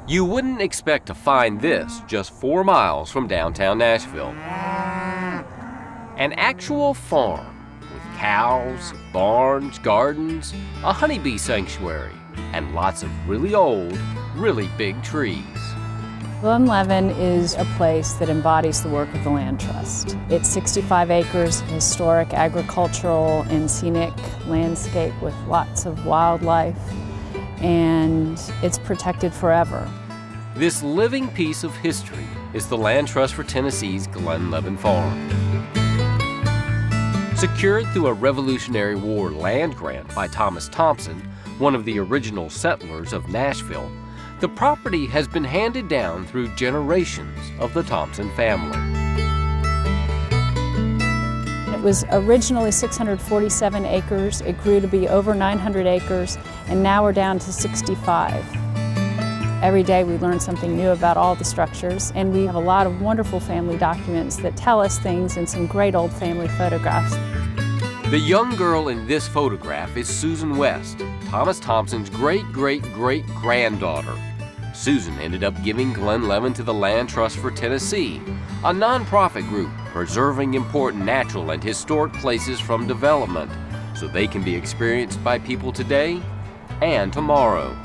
You wouldn't expect to find this just 4 miles from downtown Nashville. An actual farm with cows, barns, gardens, a honeybee sanctuary, and lots of really old, really big trees. Glenlevin is a place that embodies the work of the Land Trust. It's 65 acres, historic agricultural and scenic landscape with lots of wildlife, and it's protected forever. This living piece of history is the Land Trust for Tennessee's Glenlevin Farm. Secured through a Revolutionary War land grant by Thomas Thompson, one of the original settlers of Nashville, the property has been handed down through generations of the Thompson family. It was originally 647 acres. It grew to be over 900 acres, and now we're down to 65. Every day we learn something new about all the structures, and we have a lot of wonderful family documents that tell us things and some great old family photographs. The young girl in this photograph is Susan West, Thomas Thompson's great-great-great-granddaughter. Susan ended up giving Glenlevin to the Land Trust for Tennessee, a nonprofit group preserving important natural and historic places from development so they can be experienced by people today and tomorrow.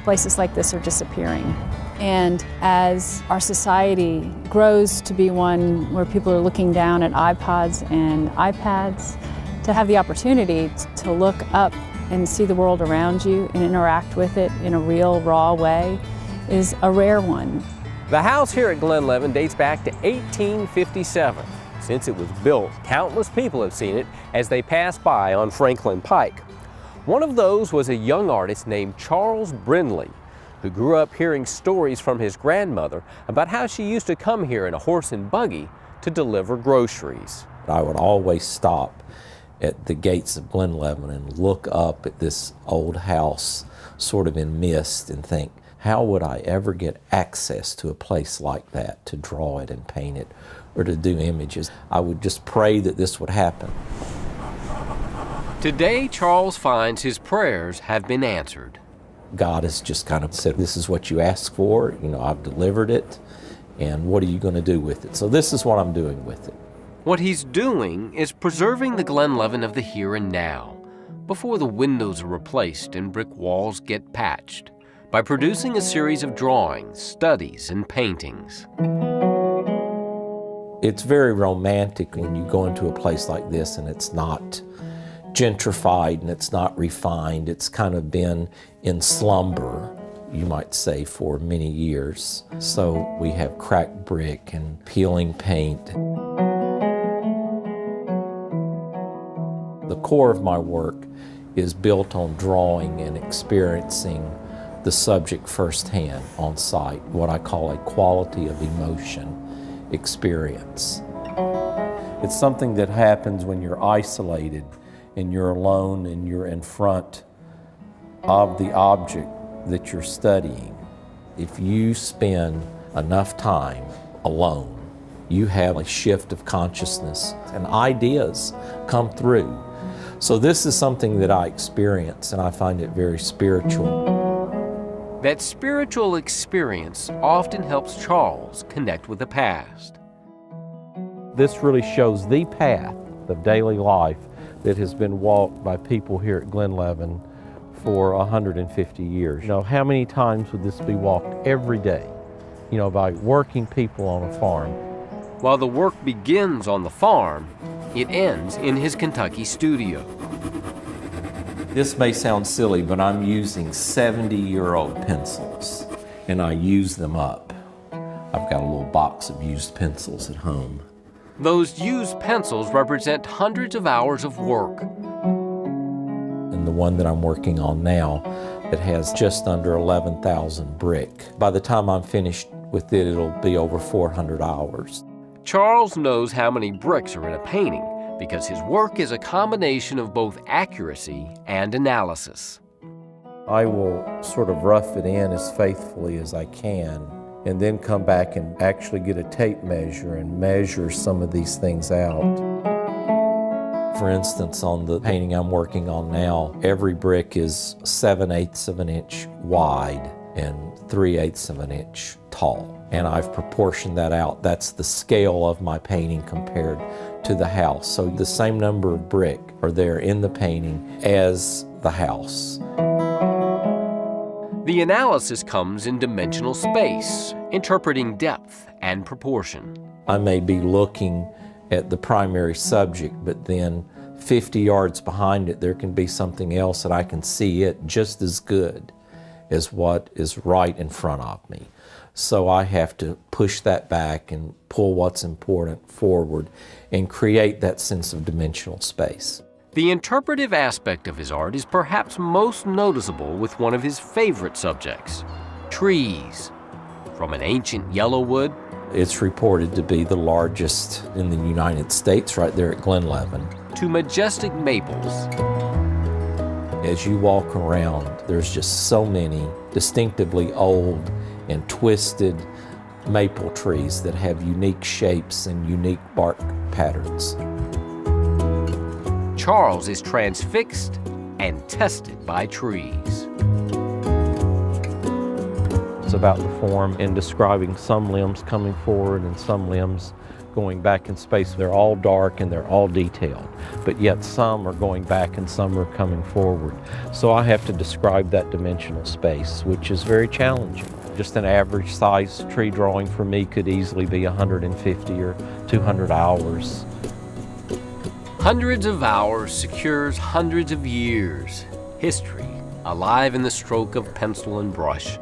Places like this are disappearing. And as our society grows to be one where people are looking down at iPods and iPads, to have the opportunity to look up and see the world around you and interact with it in a real, raw way is a rare one. The house here at Glenlevin dates back to 1857. Since it was built, countless people have seen it as they pass by on Franklin Pike. One of those was a young artist named Charles Brindley, who grew up hearing stories from his grandmother about how she used to come here in a horse and buggy to deliver groceries. I would always stop at the gates of Glenlevin and look up at this old house sort of in mist and think, how would I ever get access to a place like that to draw it and paint it or to do images? I would just pray that this would happen. Today, Charles finds his prayers have been answered. God has just kind of said, this is what you asked for, I've delivered it, and what are you going to do with it? So this is what I'm doing with it. What he's doing is preserving the Glenlevin of the here and now, before the windows are replaced and brick walls get patched, by producing a series of drawings, studies, and paintings. It's very romantic when you go into a place like this and it's not gentrified and it's not refined. It's kind of been in slumber, you might say, for many years. So we have cracked brick and peeling paint. The core of my work is built on drawing and experiencing the subject firsthand on site, what I call a quality of emotion experience. It's something that happens when you're isolated and you're alone and you're in front of the object that you're studying. If you spend enough time alone, you have a shift of consciousness and ideas come through. So this is something that I experience and I find it very spiritual. That spiritual experience often helps Charles connect with the past. This really shows the path of daily life that has been walked by people here at Glenlevin for 150 years. How many times would this be walked every day, by working people on a farm? While the work begins on the farm, it ends in his Kentucky studio. This may sound silly, but I'm using 70-year-old pencils, and I use them up. I've got a little box of used pencils at home. Those used pencils represent hundreds of hours of work. And the one that I'm working on now, it has just under 11,000 brick. By the time I'm finished with it, it'll be over 400 hours. Charles knows how many bricks are in a painting because his work is a combination of both accuracy and analysis. I will sort of rough it in as faithfully as I can and then come back and actually get a tape measure and measure some of these things out. For instance, on the painting I'm working on now, every brick is 7/8 of an inch wide 3/8 of an inch tall. And I've proportioned that out. That's the scale of my painting compared to the house. So the same number of brick are there in the painting as the house. The analysis comes in dimensional space, interpreting depth and proportion. I may be looking at the primary subject, but then 50 yards behind it, there can be something else and I can see it just as good as what is right in front of me. So I have to push that back and pull what's important forward and create that sense of dimensional space. The interpretive aspect of his art is perhaps most noticeable with one of his favorite subjects, trees. From an ancient yellow wood, it's reported to be the largest in the United States right there at Glenlevin, to majestic maples. As you walk around, there's just so many distinctively old and twisted maple trees that have unique shapes and unique bark patterns. Charles is transfixed and tested by trees. It's about the form and describing some limbs coming forward and some limbs going back in space. They're all dark and they're all detailed, but yet some are going back and some are coming forward. So I have to describe that dimensional space, which is very challenging. Just an average size tree drawing for me could easily be 150 or 200 hours. Hundreds of hours secures hundreds of years. History, alive in the stroke of pencil and brush.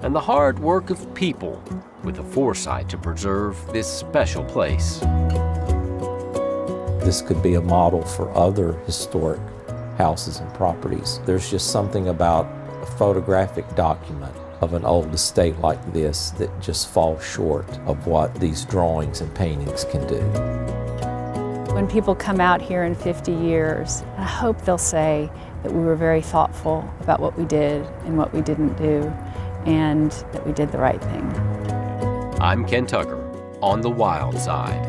And the hard work of people with the foresight to preserve this special place. This could be a model for other historic houses and properties. There's just something about a photographic document of an old estate like this that just falls short of what these drawings and paintings can do. When people come out here in 50 years, I hope they'll say that we were very thoughtful about what we did and what we didn't do, and that we did the right thing. I'm Ken Tucker on The Wild Side.